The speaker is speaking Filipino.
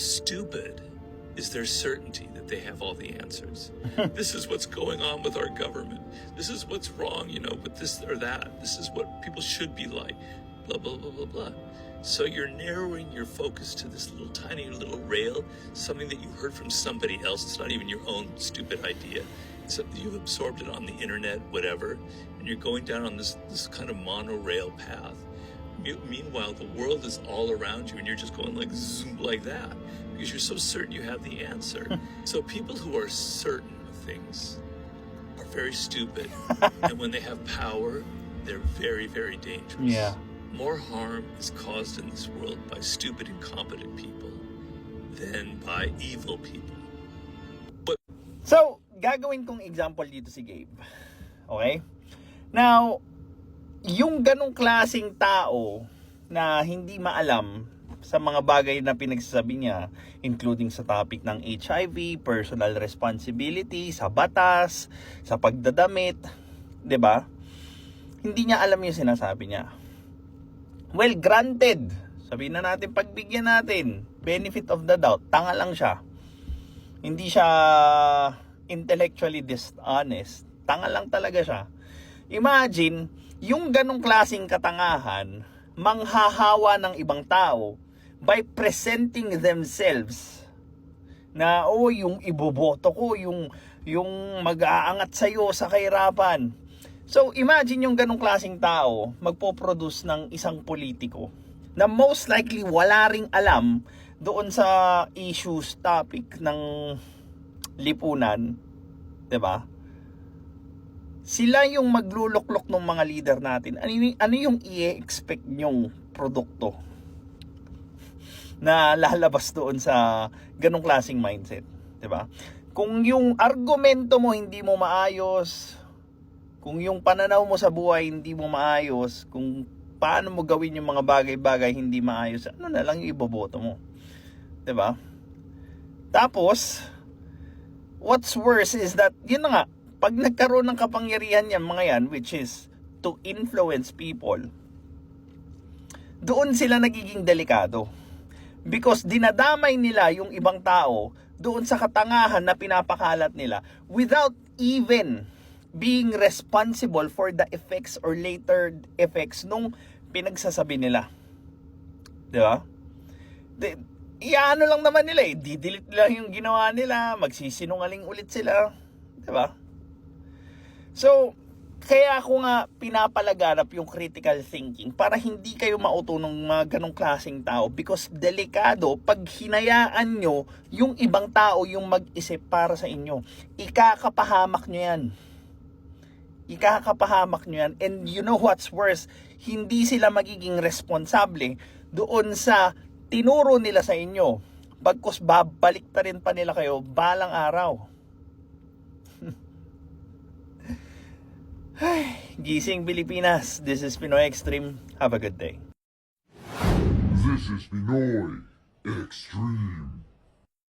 stupid is their certainty that they have all the answers. This is what's going on with our government. This is what's wrong, with this or that. This is what people should be like. Blah, blah, blah, blah, blah. So you're narrowing your focus to this little tiny little rail, something that you heard from somebody else. It's not even your own stupid idea. It's something you've absorbed it on the internet, whatever, and you're going down on this kind of monorail path. Meanwhile, the world is all around you, and you're just going like zoom like that because you're so certain you have the answer. So people who are certain of things are very stupid, and when they have power, they're very, very dangerous. Yeah. More harm is caused in this world by stupid, incompetent people than by evil people. So, gagawin kong example dito si Gabe. Okay? Now, yung ganong klaseng tao na hindi maalam sa mga bagay na pinagsasabi niya, including sa topic ng HIV, personal responsibility, sa batas, sa pagdadamit, 'di ba? Hindi niya alam yung sinasabi niya. Well, granted, sabihin na natin, pagbigyan natin, benefit of the doubt, tanga lang siya. Hindi siya intellectually dishonest. Tanga lang talaga siya. Imagine, yung ganong klaseng katangahan, manghahawa ng ibang tao by presenting themselves na, yung iboboto ko, yung mag-aangat sa'yo sa kahirapan. So, imagine yung ganong klaseng tao magpo-produce ng isang politiko na most likely wala ring alam doon sa issues, topic ng lipunan, 'di ba? Sila yung magluluklok ng mga leader natin. Ano yung i-expect nyong produkto na lalabas doon sa ganong klaseng mindset, 'di ba? Kung yung argumento mo hindi mo maayos, kung yung pananaw mo sa buhay hindi mo maayos, kung paano mo gawin yung mga bagay-bagay hindi maayos, ano na lang yung iboboto mo, 'di ba? Tapos, what's worse is that, yun na nga, pag nagkaroon ng kapangyarihan yan, mga yan, which is to influence people, doon sila nagiging delikado. Because dinadamay nila yung ibang tao doon sa katangahan na pinapakalat nila without even being responsible for the effects or later effects nung pinagsasabi nila. 'Di ba? Iano lang naman nila di-delete lang yung ginawa nila, magsisinungaling ulit sila, 'di ba? So, kaya ako nga pinapalaganap yung critical thinking para hindi kayo mauto ng mga ganong klaseng tao, because delikado pag hinayaan nyo yung ibang tao yung mag-isip para sa inyo. Ikakapahamak nyo yan. Ikakapahamak nyo yan. And you know what's worse? Hindi sila magiging responsable doon sa tinuro nila sa inyo. Bagkus babalik pa rin pa nila kayo balang araw. Gising Pilipinas. This is Pinoy Extreme. Have a good day. This is Pinoy Extreme.